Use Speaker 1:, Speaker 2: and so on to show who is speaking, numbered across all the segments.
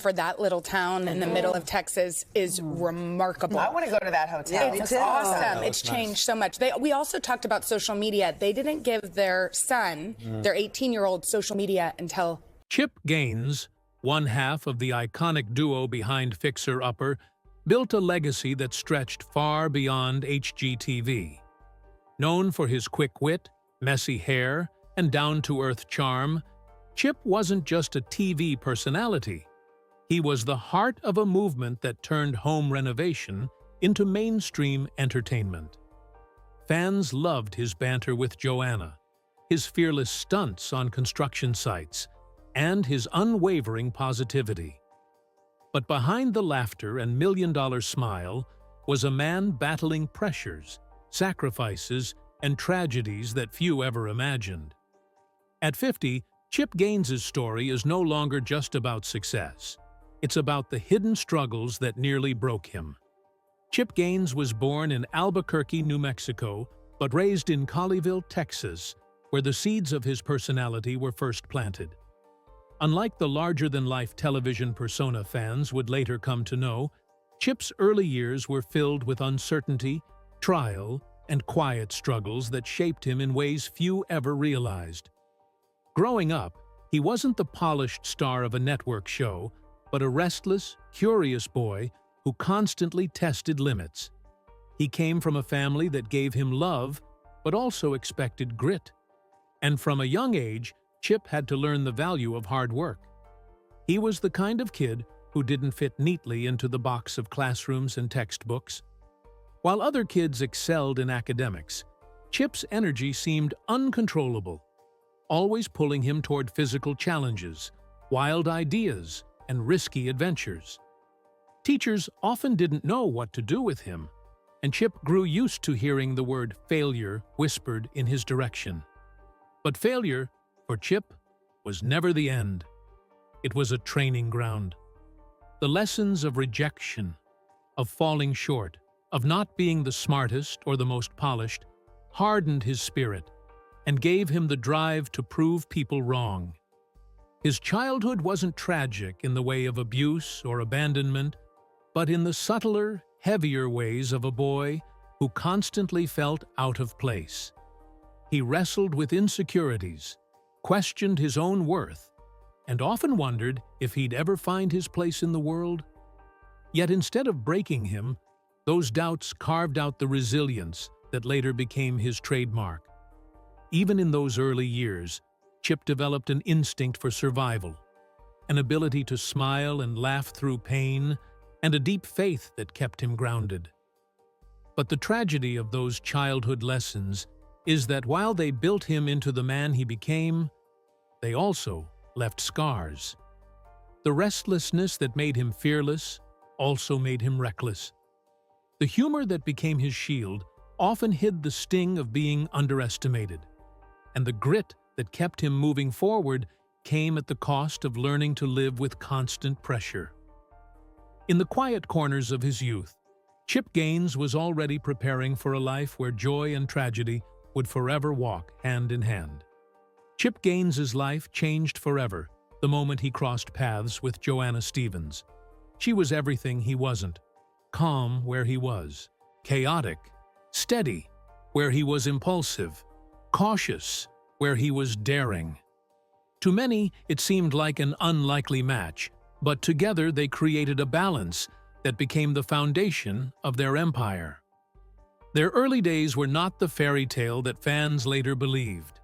Speaker 1: for that little town in the middle of Texas is remarkable.
Speaker 2: I want to go to that hotel.
Speaker 1: It's awesome. It's changed so much. We also talked about social media. They didn't give their son, their 18-year-old, social media until...
Speaker 3: Chip Gaines, one half of the iconic duo behind Fixer Upper, built a legacy that stretched far beyond HGTV. Known for his quick wit, messy hair, and down-to-earth charm, Chip wasn't just a TV personality. He was the heart of a movement that turned home renovation into mainstream entertainment. Fans loved his banter with Joanna, his fearless stunts on construction sites, and his unwavering positivity. But behind the laughter and million-dollar smile was a man battling pressures, sacrifices, and tragedies that few ever imagined. At 50, Chip Gaines's story is no longer just about success. It's about the hidden struggles that nearly broke him. Chip Gaines was born in Albuquerque, New Mexico, but raised in Colleyville, Texas, where the seeds of his personality were first planted. Unlike the larger-than-life television persona fans would later come to know, Chip's early years were filled with uncertainty, trial, and quiet struggles that shaped him in ways few ever realized. Growing up, he wasn't the polished star of a network show, but a restless, curious boy who constantly tested limits. He came from a family that gave him love, but also expected grit. And from a young age, Chip had to learn the value of hard work. He was the kind of kid who didn't fit neatly into the box of classrooms and textbooks. While other kids excelled in academics, Chip's energy seemed uncontrollable, always pulling him toward physical challenges, wild ideas, and risky adventures. Teachers often didn't know what to do with him, and Chip grew used to hearing the word failure whispered in his direction. But failure, for Chip, was never the end. It was a training ground. The lessons of rejection, of falling short, of not being the smartest or the most polished, hardened his spirit and gave him the drive to prove people wrong. His childhood wasn't tragic in the way of abuse or abandonment, but in the subtler, heavier ways of a boy who constantly felt out of place. He wrestled with insecurities, questioned his own worth, and often wondered if he'd ever find his place in the world. Yet instead of breaking him, those doubts carved out the resilience that later became his trademark. Even in those early years, Chip developed an instinct for survival, an ability to smile and laugh through pain, and a deep faith that kept him grounded. But the tragedy of those childhood lessons is that while they built him into the man he became, they also left scars. The restlessness that made him fearless also made him reckless. The humor that became his shield often hid the sting of being underestimated, and the grit that kept him moving forward came at the cost of learning to live with constant pressure. In the quiet corners of his youth, Chip Gaines was already preparing for a life where joy and tragedy would forever walk hand in hand. Chip Gaines's life changed forever the moment he crossed paths with Joanna Stevens. She was everything he wasn't: calm where he was, chaotic, steady where he was impulsive, cautious where he was daring. To many, it seemed like an unlikely match, but together they created a balance that became the foundation of their empire. Their early days were not the fairy tale that fans later believed.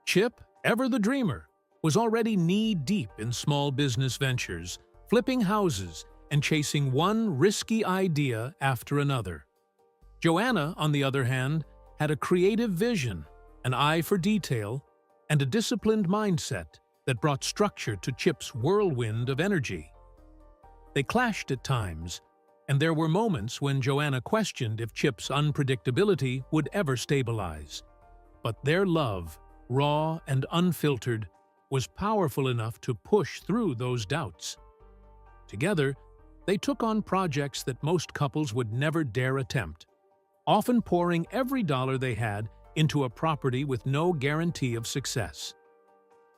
Speaker 3: Chip, ever the dreamer, was already knee-deep in small business ventures, flipping houses and chasing one risky idea after another. Joanna, on the other hand, had a creative vision, an eye for detail, and a disciplined mindset that brought structure to Chip's whirlwind of energy. They clashed at times, and there were moments when Joanna questioned if Chip's unpredictability would ever stabilize. But their love, raw and unfiltered, was powerful enough to push through those doubts. Together, they took on projects that most couples would never dare attempt, often pouring every dollar they had into a property with no guarantee of success.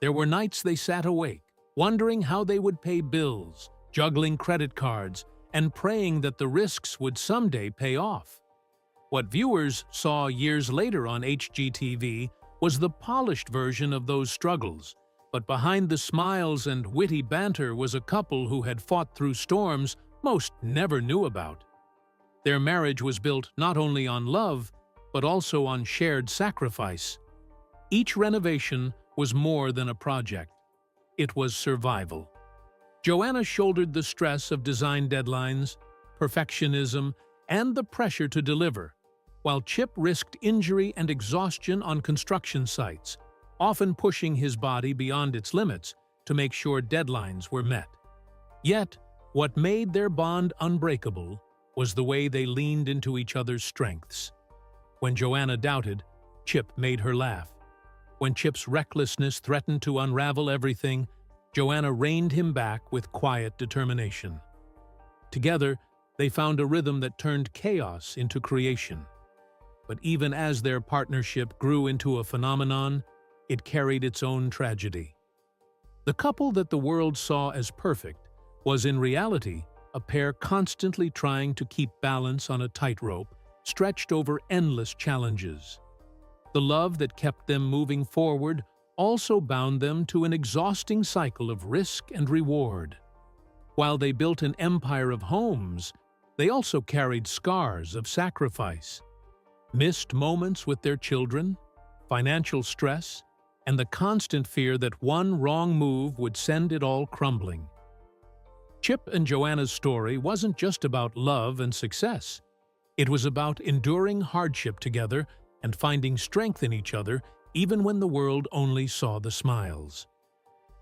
Speaker 3: There were nights they sat awake, wondering how they would pay bills, juggling credit cards, and praying that the risks would someday pay off. What viewers saw years later on HGTV was the polished version of those struggles, but behind the smiles and witty banter was a couple who had fought through storms most never knew about. Their marriage was built not only on love, but also on shared sacrifice. Each renovation was more than a project. It was survival. Joanna shouldered the stress of design deadlines, perfectionism, and the pressure to deliver, while Chip risked injury and exhaustion on construction sites, often pushing his body beyond its limits to make sure deadlines were met. Yet, what made their bond unbreakable was the way they leaned into each other's strengths. When Joanna doubted, Chip made her laugh. When Chip's recklessness threatened to unravel everything, Joanna reined him back with quiet determination. Together, they found a rhythm that turned chaos into creation. But even as their partnership grew into a phenomenon, it carried its own tragedy. The couple that the world saw as perfect was in reality a pair constantly trying to keep balance on a tightrope stretched over endless challenges. The love that kept them moving forward also bound them to an exhausting cycle of risk and reward. While they built an empire of homes, they also carried scars of sacrifice. Missed moments with their children, financial stress, and the constant fear that one wrong move would send it all crumbling. Chip and Joanna's story wasn't just about love and success. It was about enduring hardship together and finding strength in each other even when the world only saw the smiles.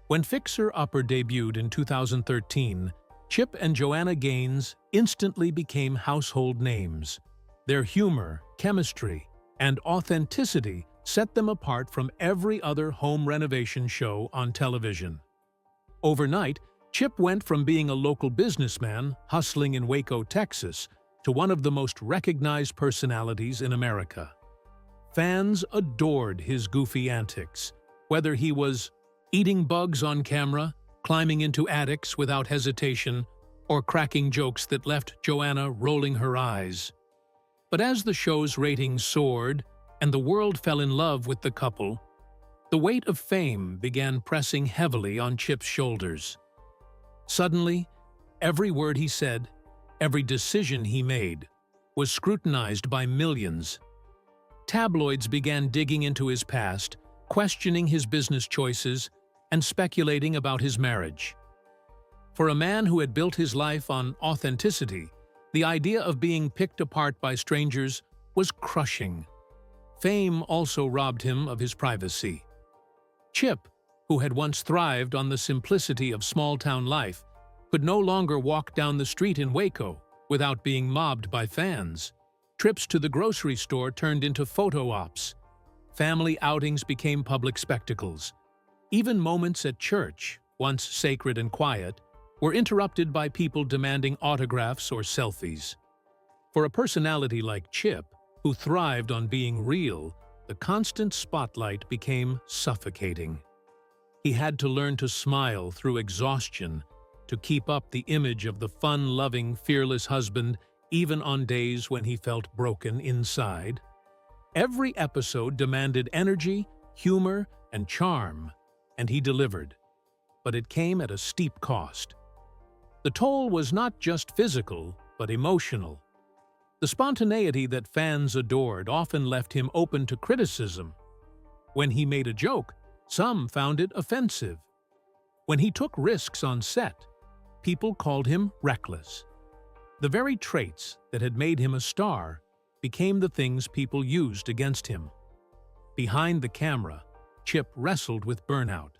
Speaker 3: When Fixer Upper debuted in 2013, Chip and Joanna Gaines instantly became household names. Their humor, chemistry, and authenticity set them apart from every other home renovation show on television. Overnight, Chip went from being a local businessman hustling in Waco, Texas, to one of the most recognized personalities in America. Fans adored his goofy antics, whether he was eating bugs on camera, climbing into attics without hesitation, or cracking jokes that left Joanna rolling her eyes. But as the show's ratings soared and the world fell in love with the couple, the weight of fame began pressing heavily on Chip's shoulders. Suddenly, every word he said, every decision he made, was scrutinized by millions. Tabloids began digging into his past, questioning his business choices, and speculating about his marriage. For a man who had built his life on authenticity, the idea of being picked apart by strangers was crushing. Fame also robbed him of his privacy. Chip, who had once thrived on the simplicity of small-town life, could no longer walk down the street in Waco without being mobbed by fans. Trips to the grocery store turned into photo ops. Family outings became public spectacles. Even moments at church, once sacred and quiet, were interrupted by people demanding autographs or selfies. For a personality like Chip, who thrived on being real, the constant spotlight became suffocating. He had to learn to smile through exhaustion, to keep up the image of the fun-loving, fearless husband even on days when he felt broken inside. Every episode demanded energy, humor, and charm, and he delivered. But it came at a steep cost. The toll was not just physical, but emotional. The spontaneity that fans adored often left him open to criticism. When he made a joke, some found it offensive. When he took risks on set, people called him reckless. The very traits that had made him a star became the things people used against him. Behind the camera, Chip wrestled with burnout.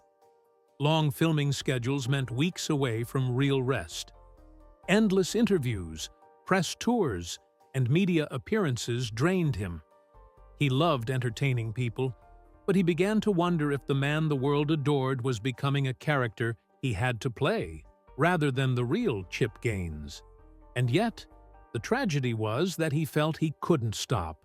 Speaker 3: Long filming schedules meant weeks away from real rest. Endless interviews, press tours, and media appearances drained him. He loved entertaining people, but he began to wonder if the man the world adored was becoming a character he had to play, rather than the real Chip Gaines. And yet, the tragedy was that he felt he couldn't stop.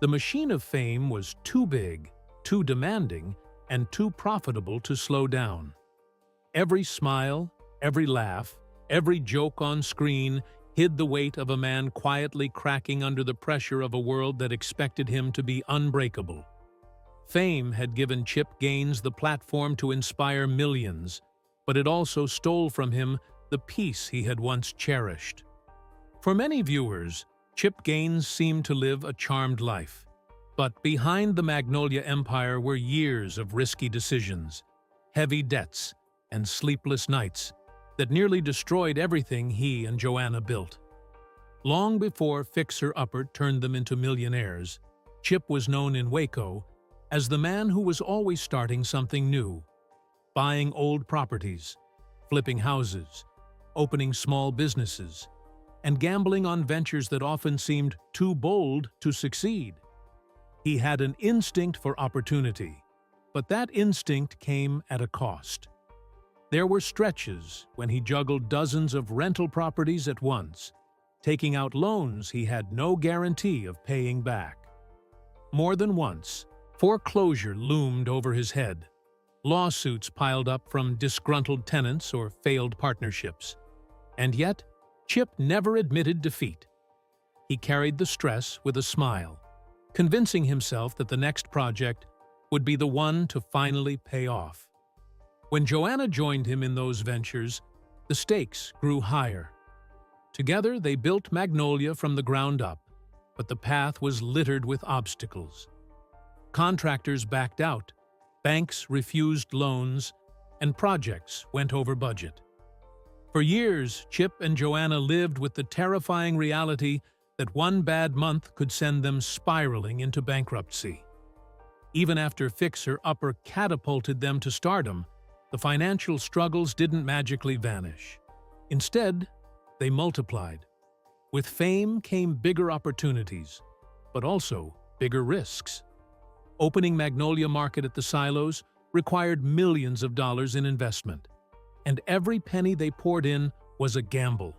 Speaker 3: The machine of fame was too big, too demanding, and too profitable to slow down. Every smile, every laugh, Every joke on screen hid the weight of a man quietly cracking under the pressure of a world that expected him to be unbreakable. Fame had given Chip Gaines the platform to inspire millions, but it also stole from him the peace he had once cherished. For many viewers, Chip Gaines seemed to live a charmed life. But behind the Magnolia Empire were years of risky decisions, heavy debts, and sleepless nights that nearly destroyed everything he and Joanna built. Long before Fixer Upper turned them into millionaires, Chip was known in Waco as the man who was always starting something new, buying old properties, flipping houses, opening small businesses, and gambling on ventures that often seemed too bold to succeed. He had an instinct for opportunity, but that instinct came at a cost. There were stretches when he juggled dozens of rental properties at once, taking out loans he had no guarantee of paying back. More than once, foreclosure loomed over his head. Lawsuits piled up from disgruntled tenants or failed partnerships. And yet, Chip never admitted defeat. He carried the stress with a smile, convincing himself that the next project would be the one to finally pay off. When Joanna joined him in those ventures, the stakes grew higher. Together, they built Magnolia from the ground up, but the path was littered with obstacles. Contractors backed out, banks refused loans, and projects went over budget. For years, Chip and Joanna lived with the terrifying reality that one bad month could send them spiraling into bankruptcy. Even after Fixer Upper catapulted them to stardom, the financial struggles didn't magically vanish. Instead, they multiplied. With fame came bigger opportunities, but also bigger risks. Opening Magnolia Market at the silos required millions of dollars in investment, and every penny they poured in was a gamble.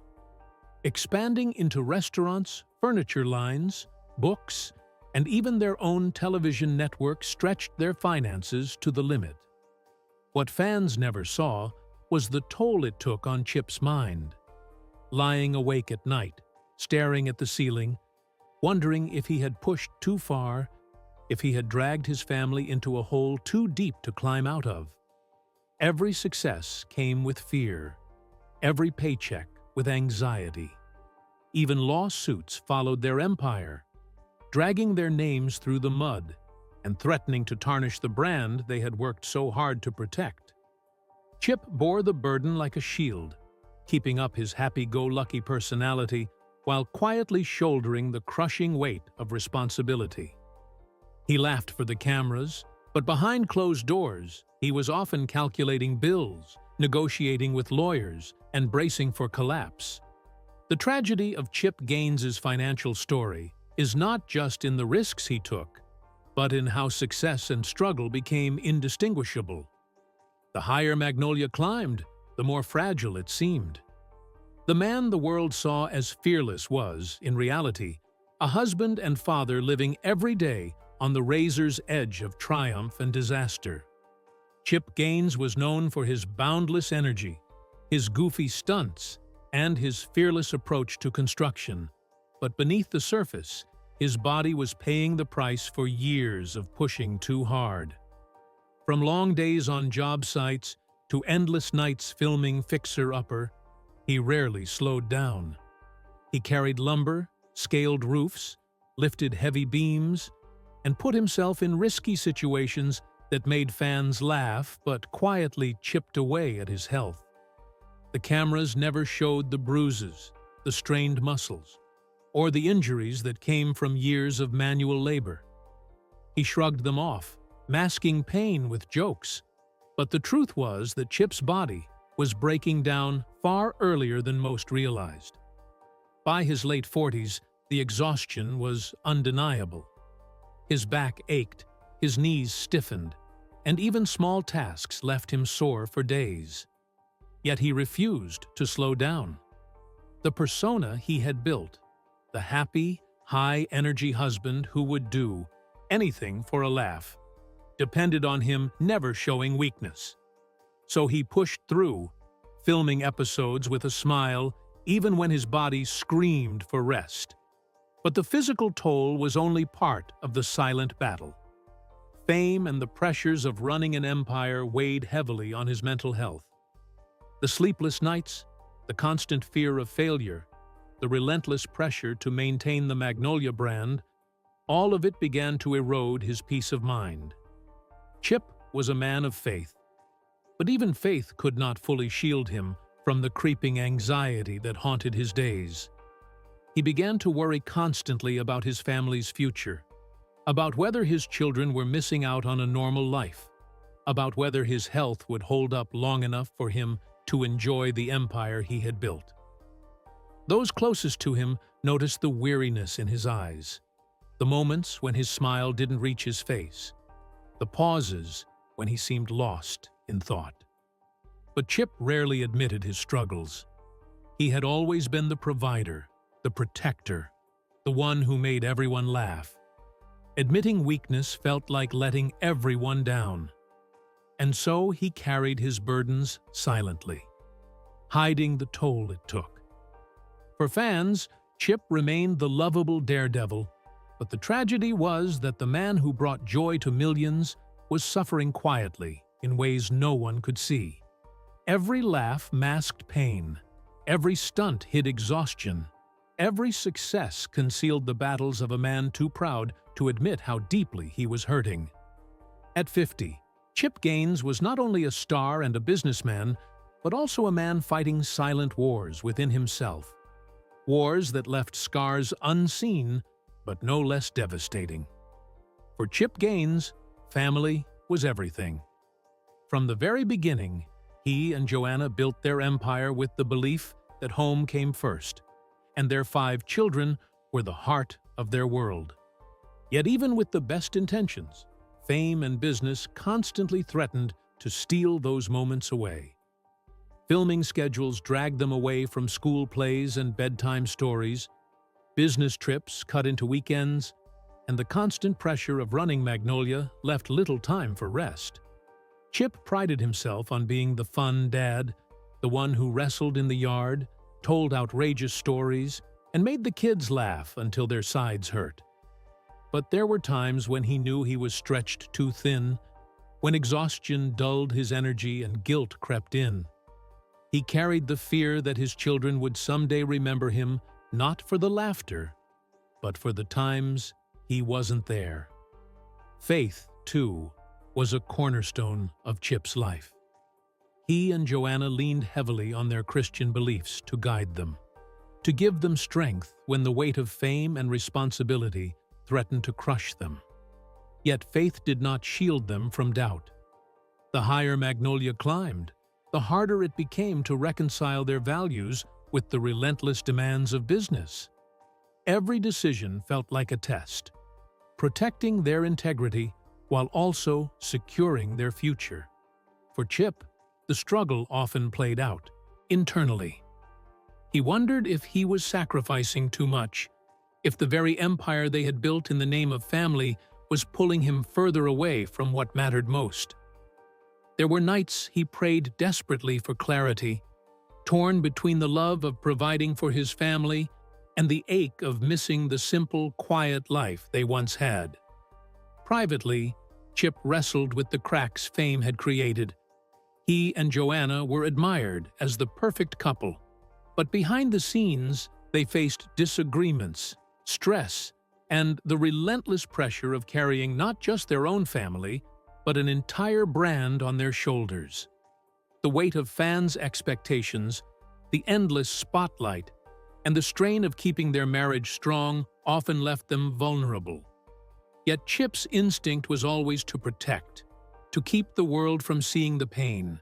Speaker 3: Expanding into restaurants, furniture lines, books, and even their own television network stretched their finances to the limit. What fans never saw was the toll it took on Chip's mind. Lying awake at night, staring at the ceiling, wondering if he had pushed too far, if he had dragged his family into a hole too deep to climb out of. Every success came with fear, every paycheck with anxiety. Even lawsuits followed their empire, dragging their names through the mud and threatening to tarnish the brand they had worked so hard to protect. Chip bore the burden like a shield, keeping up his happy-go-lucky personality while quietly shouldering the crushing weight of responsibility. He laughed for the cameras, but behind closed doors, he was often calculating bills, negotiating with lawyers, and bracing for collapse. The tragedy of Chip Gaines's financial story is not just in the risks he took, but in how success and struggle became indistinguishable. The higher Magnolia climbed, the more fragile it seemed. The man the world saw as fearless was, in reality, a husband and father living every day on the razor's edge of triumph and disaster. Chip Gaines was known for his boundless energy, his goofy stunts, and his fearless approach to construction. But beneath the surface, his body was paying the price for years of pushing too hard. From long days on job sites to endless nights filming Fixer Upper, he rarely slowed down. He carried lumber, scaled roofs, lifted heavy beams, and put himself in risky situations that made fans laugh but quietly chipped away at his health. The cameras never showed the bruises, the strained muscles, or the injuries that came from years of manual labor. He shrugged them off, masking pain with jokes. But the truth was that Chip's body was breaking down far earlier than most realized. By his late 40s, the exhaustion was undeniable. His back ached, his knees stiffened, and even small tasks left him sore for days. Yet he refused to slow down. The persona he had built, the happy, high-energy husband who would do anything for a laugh, depended on him never showing weakness. So he pushed through, filming episodes with a smile even when his body screamed for rest. But the physical toll was only part of the silent battle. Fame and the pressures of running an empire weighed heavily on his mental health. The sleepless nights, the constant fear of failure, the relentless pressure to maintain the Magnolia brand, all of it began to erode his peace of mind. Chip was a man of faith, but even faith could not fully shield him from the creeping anxiety that haunted his days. He began to worry constantly about his family's future, about whether his children were missing out on a normal life, about whether his health would hold up long enough for him to enjoy the empire he had built. Those closest to him noticed the weariness in his eyes, the moments when his smile didn't reach his face, the pauses when he seemed lost in thought. But Chip rarely admitted his struggles. He had always been the provider, the protector, the one who made everyone laugh. Admitting weakness felt like letting everyone down. And so he carried his burdens silently, hiding the toll it took. For fans, Chip remained the lovable daredevil, but the tragedy was that the man who brought joy to millions was suffering quietly in ways no one could see. Every laugh masked pain, every stunt hid exhaustion, every success concealed the battles of a man too proud to admit how deeply he was hurting. At 50, Chip Gaines was not only a star and a businessman, but also a man fighting silent wars within himself. Wars that left scars unseen, but no less devastating. For Chip Gaines, family was everything. From the very beginning, he and Joanna built their empire with the belief that home came first, and their 5 children were the heart of their world. Yet even with the best intentions, fame and business constantly threatened to steal those moments away. Filming schedules dragged them away from school plays and bedtime stories, business trips cut into weekends, and the constant pressure of running Magnolia left little time for rest. Chip prided himself on being the fun dad, the one who wrestled in the yard, told outrageous stories, and made the kids laugh until their sides hurt. But there were times when he knew he was stretched too thin, when exhaustion dulled his energy and guilt crept in. He carried the fear that his children would someday remember him not for the laughter, but for the times he wasn't there. Faith, too, was a cornerstone of Chip's life. He and Joanna leaned heavily on their Christian beliefs to guide them, to give them strength when the weight of fame and responsibility threatened to crush them. Yet faith did not shield them from doubt. The higher Magnolia climbed, the harder it became to reconcile their values with the relentless demands of business. Every decision felt like a test, protecting their integrity while also securing their future. For Chip, the struggle often played out internally. He wondered if he was sacrificing too much, if the very empire they had built in the name of family was pulling him further away from what mattered most. There were nights he prayed desperately for clarity, torn between the love of providing for his family and the ache of missing the simple, quiet life they once had. Privately, Chip wrestled with the cracks fame had created. He and Joanna were admired as the perfect couple, but behind the scenes, they faced disagreements, stress, and the relentless pressure of carrying not just their own family, but an entire brand on their shoulders. The weight of fans' expectations, the endless spotlight, and the strain of keeping their marriage strong often left them vulnerable. Yet Chip's instinct was always to protect, to keep the world from seeing the pain,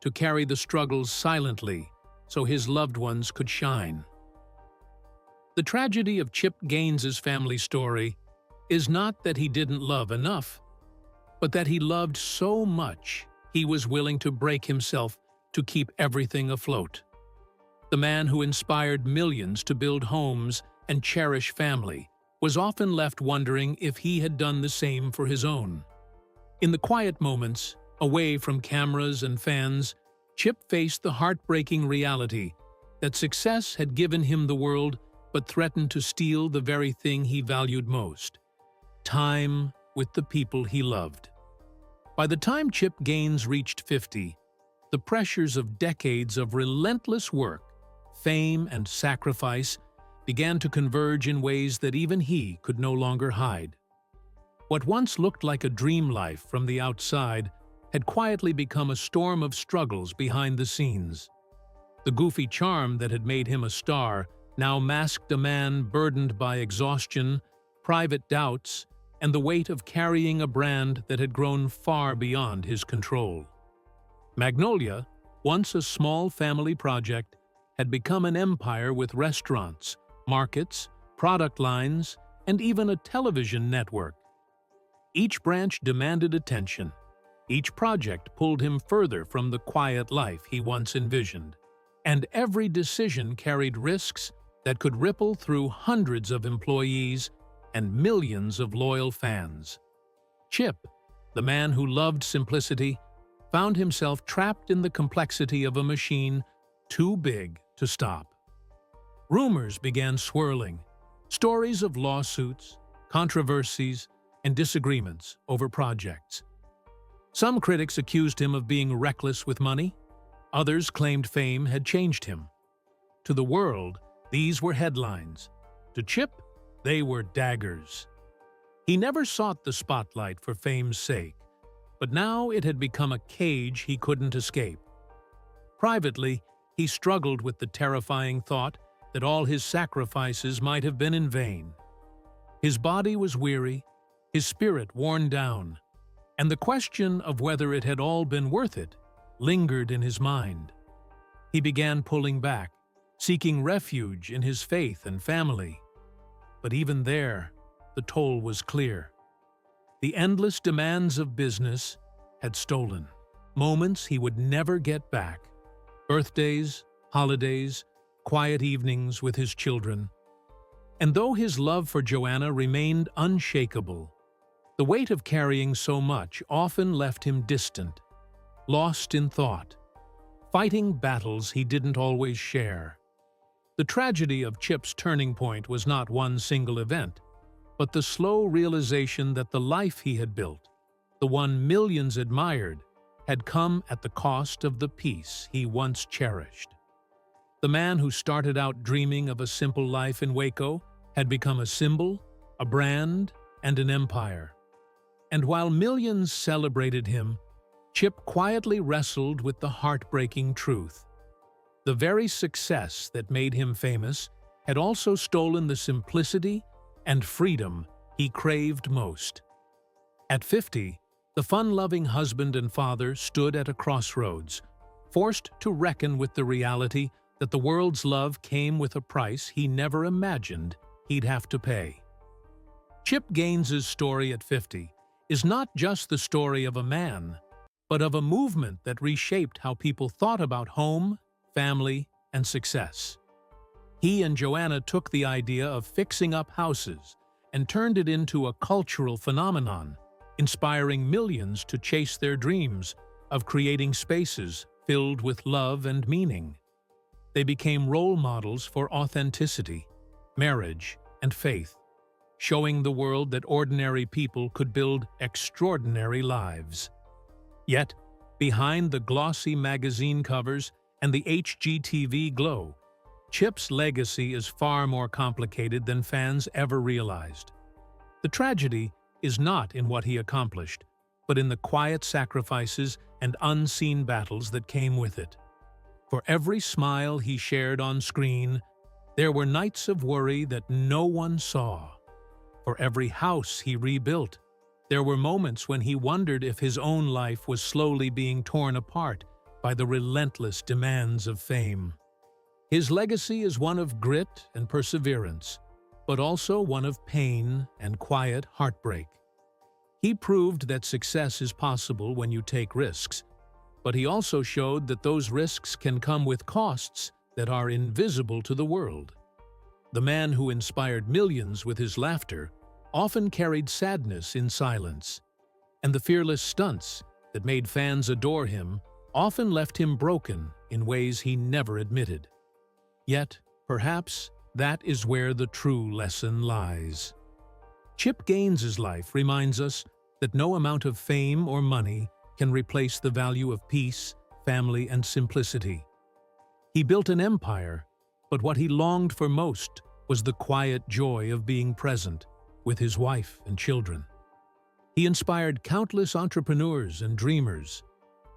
Speaker 3: to carry the struggles silently so his loved ones could shine. The tragedy of Chip Gaines's family story is not that he didn't love enough, but that he loved so much he was willing to break himself to keep everything afloat. The man who inspired millions to build homes and cherish family was often left wondering if he had done the same for his own. In the quiet moments, away from cameras and fans, Chip faced the heartbreaking reality that success had given him the world but threatened to steal the very thing he valued most: time with the people he loved. By the time Chip Gaines reached 50, the pressures of decades of relentless work, fame, and sacrifice began to converge in ways that even he could no longer hide. What once looked like a dream life from the outside had quietly become a storm of struggles behind the scenes. The goofy charm that had made him a star now masked a man burdened by exhaustion, private doubts, and the weight of carrying a brand that had grown far beyond his control. Magnolia, once a small family project, had become an empire with restaurants, markets, product lines, and even a television network. Each branch demanded attention. Each project pulled him further from the quiet life he once envisioned. And every decision carried risks that could ripple through hundreds of employees and millions of loyal fans. Chip, the man who loved simplicity, found himself trapped in the complexity of a machine too big to stop. Rumors began swirling, stories of lawsuits, controversies, and disagreements over projects. Some critics accused him of being reckless with money. Others claimed fame had changed him. To the world, these were headlines. To Chip, they were daggers. He never sought the spotlight for fame's sake, but now it had become a cage he couldn't escape. Privately, he struggled with the terrifying thought that all his sacrifices might have been in vain. His body was weary, his spirit worn down, and the question of whether it had all been worth it lingered in his mind. He began pulling back, seeking refuge in his faith and family. But even there, the toll was clear. The endless demands of business had stolen moments he would never get back. Birthdays, holidays, quiet evenings with his children. And though his love for Joanna remained unshakable, the weight of carrying so much often left him distant, lost in thought, fighting battles he didn't always share. The tragedy of Chip's turning point was not one single event, but the slow realization that the life he had built, the one millions admired, had come at the cost of the peace he once cherished. The man who started out dreaming of a simple life in Waco had become a symbol, a brand, and an empire. And while millions celebrated him, Chip quietly wrestled with the heartbreaking truth. The very success that made him famous had also stolen the simplicity and freedom he craved most. At 50, the fun-loving husband and father stood at a crossroads, forced to reckon with the reality that the world's love came with a price he never imagined he'd have to pay. Chip Gaines's story at 50 is not just the story of a man, but of a movement that reshaped how people thought about home, family, and success. He and Joanna took the idea of fixing up houses and turned it into a cultural phenomenon, inspiring millions to chase their dreams of creating spaces filled with love and meaning. They became role models for authenticity, marriage, and faith, showing the world that ordinary people could build extraordinary lives. Yet, behind the glossy magazine covers and the HGTV glow, Chip's legacy is far more complicated than fans ever realized. The tragedy is not in what he accomplished, but in the quiet sacrifices and unseen battles that came with it. For every smile he shared on screen, there were nights of worry that no one saw. For every house he rebuilt, there were moments when he wondered if his own life was slowly being torn apart by the relentless demands of fame. His legacy is one of grit and perseverance, but also one of pain and quiet heartbreak. He proved that success is possible when you take risks, but he also showed that those risks can come with costs that are invisible to the world. The man who inspired millions with his laughter often carried sadness in silence, and the fearless stunts that made fans adore him often left him broken in ways he never admitted. Yet, perhaps, that is where the true lesson lies. Chip Gaines's life reminds us that no amount of fame or money can replace the value of peace, family, and simplicity. He built an empire, but what he longed for most was the quiet joy of being present with his wife and children. He inspired countless entrepreneurs and dreamers,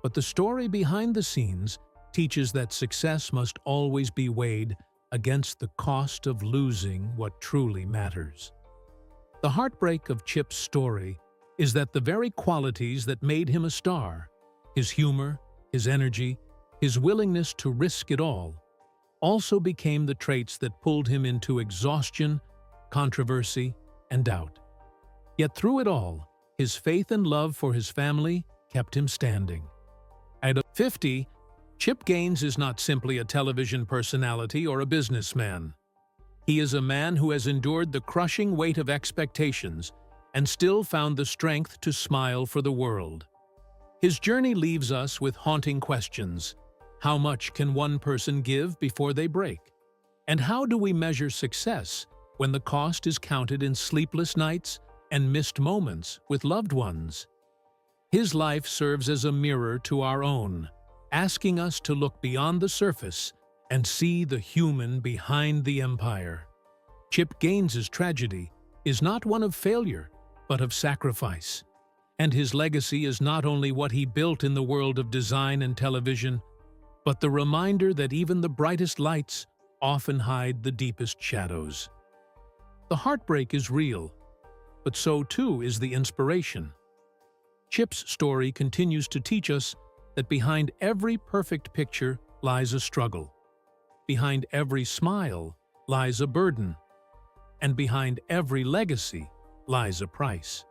Speaker 3: but the story behind the scenes teaches that success must always be weighed against the cost of losing what truly matters. The heartbreak of Chip's story is that the very qualities that made him a star, his humor, his energy, his willingness to risk it all, also became the traits that pulled him into exhaustion, controversy, and doubt. Yet through it all, his faith and love for his family kept him standing. At 50, Chip Gaines is not simply a television personality or a businessman. He is a man who has endured the crushing weight of expectations and still found the strength to smile for the world. His journey leaves us with haunting questions. How much can one person give before they break? And how do we measure success when the cost is counted in sleepless nights and missed moments with loved ones? His life serves as a mirror to our own, asking us to look beyond the surface and see the human behind the empire. Chip Gaines's tragedy is not one of failure, but of sacrifice. And his legacy is not only what he built in the world of design and television, but the reminder that even the brightest lights often hide the deepest shadows. The heartbreak is real, but so too is the inspiration. Chip's story continues to teach us that behind every perfect picture lies a struggle. Behind every smile lies a burden. And behind every legacy lies a price.